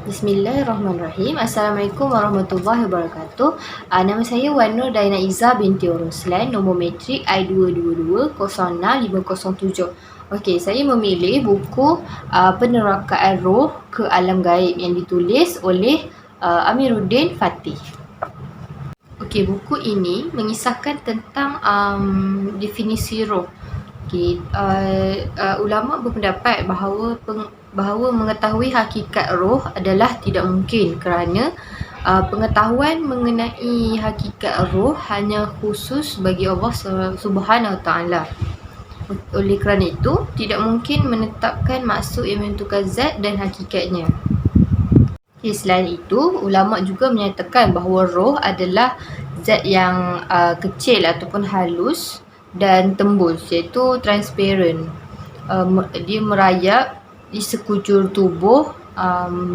Bismillahirrahmanirrahim. Assalamualaikum warahmatullahi wabarakatuh. Nama saya Wan Nur Daina Izzah binti Ruslan, nombor matrik I222-06507. Okey, saya memilih buku Penerokaan Roh ke Alam Gaib yang ditulis oleh Amiruddin Fatih. Okey, buku ini mengisahkan tentang definisi roh. Okay, ulama berpendapat bahawa mengetahui hakikat roh adalah tidak mungkin kerana pengetahuan mengenai hakikat roh hanya khusus bagi Allah Subhanahu Wa Taala. Oleh kerana itu, tidak mungkin menetapkan maksud yang menentukan zat dan hakikatnya. Okay, selain itu, ulama juga menyatakan bahawa roh adalah zat yang kecil ataupun halus dan tembus, iaitu transparent. Dia merayap di sekujur tubuh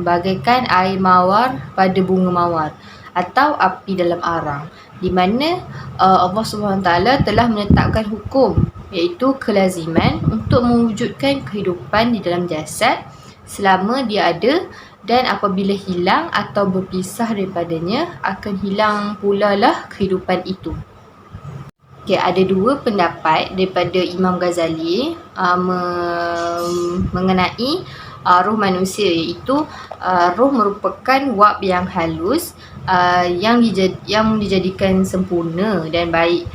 bagaikan air mawar pada bunga mawar atau api dalam arang, di mana Allah SWT telah menetapkan hukum, iaitu kelaziman untuk mewujudkan kehidupan di dalam jasad selama dia ada, dan apabila hilang atau berpisah daripadanya akan hilang pula lah kehidupan itu. Okay, ada dua pendapat daripada Imam Ghazali mengenai roh manusia, iaitu roh merupakan wab yang halus yang dijadikan sempurna dan baik,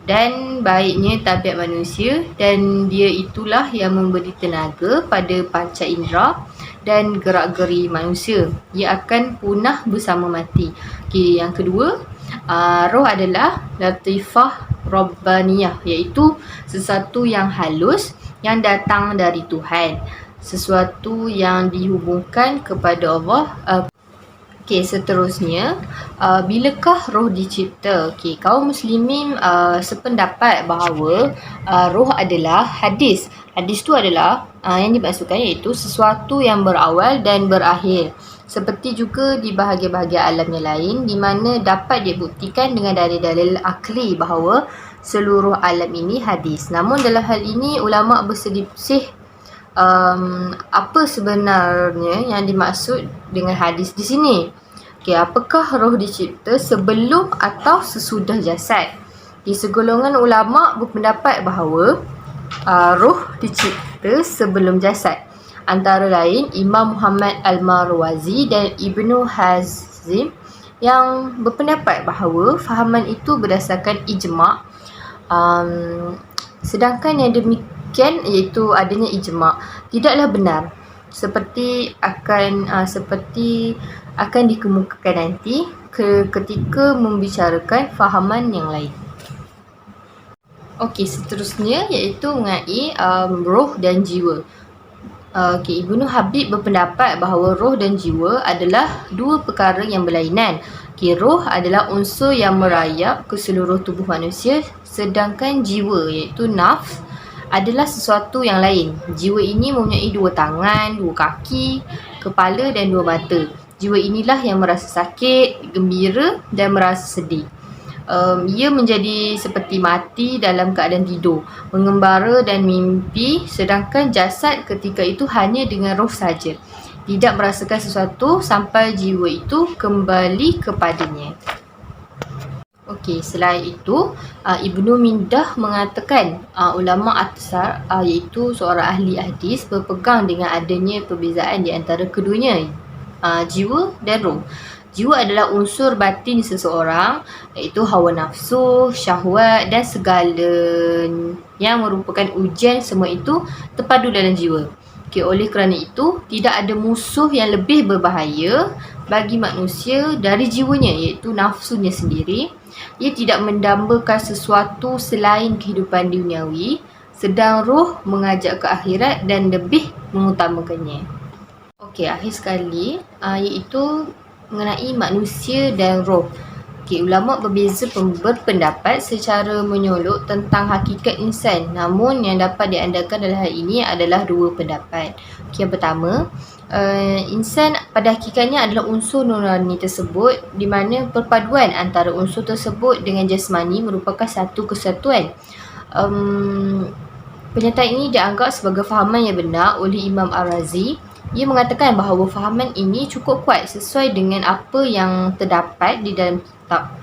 dan baiknya tabiat manusia, dan dia itulah yang memberi tenaga pada panca indera dan gerak-geri manusia. Ia akan punah bersama mati. Okay, yang kedua, roh adalah latifah Rabbaniyah, iaitu sesuatu yang halus yang datang dari Tuhan, sesuatu yang dihubungkan kepada Allah. Okey, seterusnya, bilakah roh dicipta? Okey, kaum muslimin sependapat bahawa roh adalah hadis. Hadis tu adalah yang dimaksudkan iaitu sesuatu yang berawal dan berakhir. Seperti juga di bahagian-bahagian alam yang lain, di mana dapat dibuktikan dengan dalil-dalil akli bahawa seluruh alam ini hadis. Namun dalam hal ini ulama berselisih apa sebenarnya yang dimaksud dengan hadis di sini. Okey, apakah roh dicipta sebelum atau sesudah jasad? Di segolongan ulama berpendapat bahawa roh dicipta sebelum jasad. Antara lain Imam Muhammad Al-Marwazi dan Ibnu Hazm yang berpendapat bahawa fahaman itu berdasarkan ijma'. Sedangkan yang demikian, iaitu adanya ijma', tidaklah benar seperti akan dikemukakan nanti ketika membicarakan fahaman yang lain. Okey, seterusnya iaitu mengenai roh dan jiwa. Okey, Ibnu Habib berpendapat bahawa roh dan jiwa adalah dua perkara yang berlainan. Okey, roh adalah unsur yang merayap ke seluruh tubuh manusia, sedangkan jiwa iaitu nafs adalah sesuatu yang lain. Jiwa ini mempunyai dua tangan, dua kaki, kepala dan dua mata. Jiwa inilah yang merasa sakit, gembira dan merasa sedih. Ia menjadi seperti mati dalam keadaan tidur, mengembara dan mimpi, sedangkan jasad ketika itu hanya dengan roh saja, tidak merasakan sesuatu sampai jiwa itu kembali kepadanya. Okey, selain itu Ibnu Mindah mengatakan ulama Atsar iaitu seorang ahli hadis berpegang dengan adanya perbezaan di antara keduanya, jiwa dan roh. Jiwa adalah unsur batin seseorang, iaitu hawa nafsu, syahwat dan segala yang merupakan ujian, semua itu terpadu dalam jiwa. Okay, oleh kerana itu, tidak ada musuh yang lebih berbahaya bagi manusia dari jiwanya, iaitu nafsunya sendiri. Ia tidak mendambakan sesuatu selain kehidupan duniawi, sedang roh mengajak ke akhirat dan lebih mengutamakannya. Okey, akhir sekali iaitu mengenai manusia dan roh. Okay, ulama berpendapat secara menyeluruh tentang hakikat insan. Namun yang dapat diandalkan dalam hal ini adalah dua pendapat. Okay, yang pertama, insan pada hakikatnya adalah unsur nurani tersebut, di mana perpaduan antara unsur tersebut dengan jasmani merupakan satu kesatuan. Pernyataan ini dianggap sebagai fahaman yang benar oleh Imam Ar-Razi Ia mengatakan bahawa fahaman ini cukup kuat sesuai dengan apa yang terdapat di dalam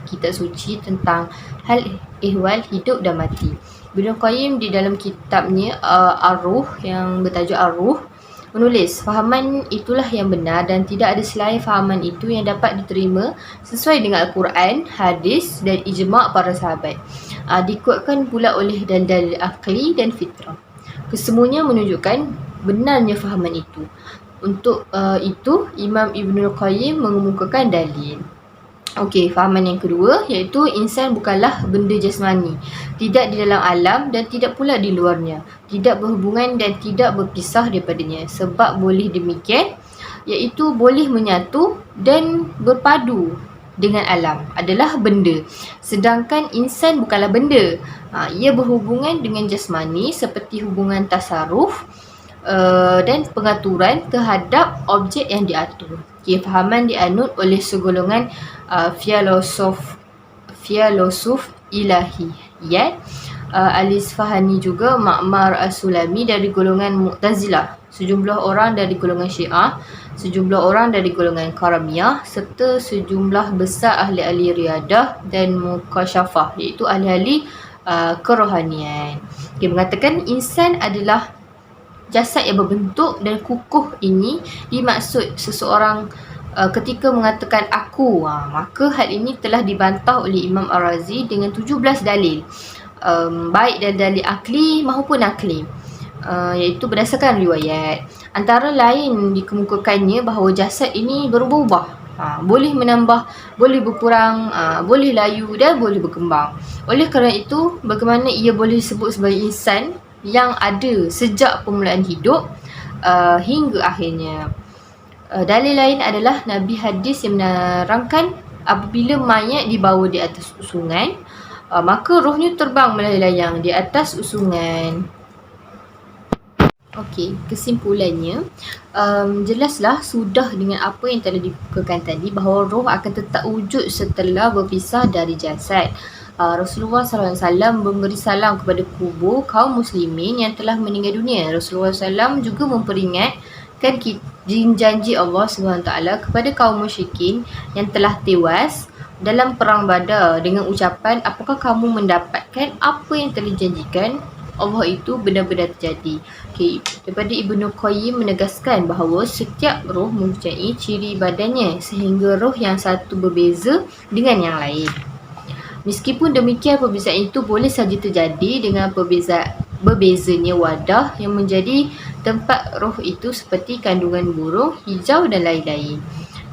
kitab suci tentang hal ehwal hidup dan mati. Ibnu Qayyim di dalam kitabnya Ar-Ruh yang bertajuk Ar-Ruh menulis, fahaman itulah yang benar dan tidak ada selain fahaman itu yang dapat diterima sesuai dengan Al-Quran, hadis dan ijma' para sahabat. Dikuatkan pula oleh dalil akli dan fitrah. Kesemuanya menunjukkan benarnya fahaman itu. Untuk itu, Imam Ibnul Qayyim mengemukakan dalil. Okey, fahaman yang kedua iaitu insan bukanlah benda jasmani, tidak di dalam alam dan tidak pula di luarnya, tidak berhubungan dan tidak berpisah daripadanya. Sebab boleh demikian, iaitu boleh menyatu dan berpadu dengan alam adalah benda. Sedangkan insan bukanlah benda. Ia berhubungan dengan jasmani seperti hubungan tasarruf dan pengaturan terhadap objek yang diatur. Fahaman dianut oleh segolongan filosof ilahiyat, Al-Isfahani juga, Ma'mar As-Sulami dari golongan Mu'tazilah, sejumlah orang dari golongan Syiah, sejumlah orang dari golongan Karamiyah serta sejumlah besar ahli-ahli riadah dan mukasyafah, iaitu ahli-ahli kerohanian. Mengatakan insan adalah jasad yang berbentuk dan kukuh. Ini dimaksud seseorang ketika mengatakan aku, maka hal ini telah dibantah oleh Imam Ar-Razi dengan 17 dalil, baik dari dalil akli maupun nakli, iaitu berdasarkan riwayat. Antara lain dikemukakannya bahawa jasad ini berubah-ubah, boleh menambah, boleh berkurang, boleh layu dan boleh berkembang. Oleh kerana itu, bagaimana ia boleh disebut sebagai insan yang ada sejak permulaan hidup hingga akhirnya. Dalil lain adalah Nabi hadis yang menerangkan apabila mayat dibawa di atas usungan, maka rohnya terbang melayang-layang di atas usungan. Okey, kesimpulannya, jelaslah sudah dengan apa yang telah dikemukakan tadi bahawa roh akan tetap wujud setelah berpisah dari jasad. Rasulullah SAW memberi salam kepada kubur kaum muslimin yang telah meninggal dunia. Rasulullah SAW juga memperingatkan janji Allah SWT kepada kaum musyrikin yang telah tewas dalam perang Badar dengan ucapan, apakah kamu mendapatkan apa yang telah dijanjikan Allah itu benar-benar terjadi. Daripada Ibnu Qayyim menegaskan bahawa setiap roh mempunyai ciri badannya sehingga roh yang satu berbeza dengan yang lain. Meskipun demikian, perbezaan itu boleh saja terjadi dengan berbezanya wadah yang menjadi tempat roh itu seperti kandungan burung, hijau dan lain-lain.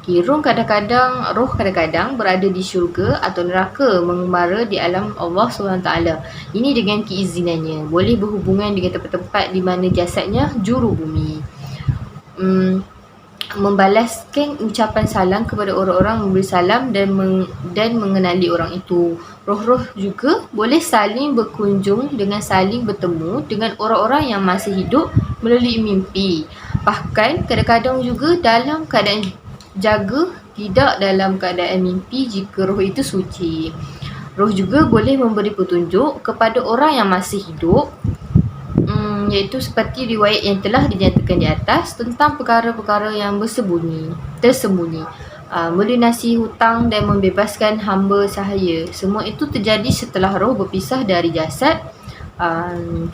Roh kadang-kadang berada di syurga atau neraka mengembara di alam Allah SWT. Ini dengan keizinannya. Boleh berhubungan dengan tempat-tempat di mana jasadnya juru bumi. Membalaskan ucapan salam kepada orang-orang memberi salam dan mengenali orang itu. Roh-roh juga boleh saling berkunjung dengan saling bertemu dengan orang-orang yang masih hidup melalui mimpi. Bahkan kadang-kadang juga dalam keadaan jaga, tidak dalam keadaan mimpi jika roh itu suci. Roh juga boleh memberi petunjuk kepada orang yang masih hidup, iaitu seperti riwayat yang telah dinyatakan di atas tentang perkara-perkara yang tersembunyi, melunasi hutang dan membebaskan hamba sahaya. Semua itu terjadi setelah roh berpisah dari jasad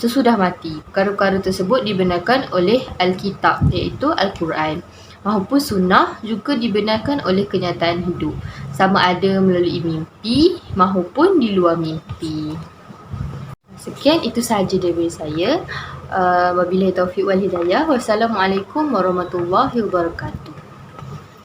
sesudah mati. Perkara-perkara tersebut dibenarkan oleh Alkitab, iaitu Al-Quran, maupun sunnah juga dibenarkan oleh kenyataan hidup, sama ada melalui mimpi maupun di luar mimpi. Sekian, itu sahaja dari saya. Wabillahi taufiq wal hidayah. Wassalamualaikum warahmatullahi wabarakatuh.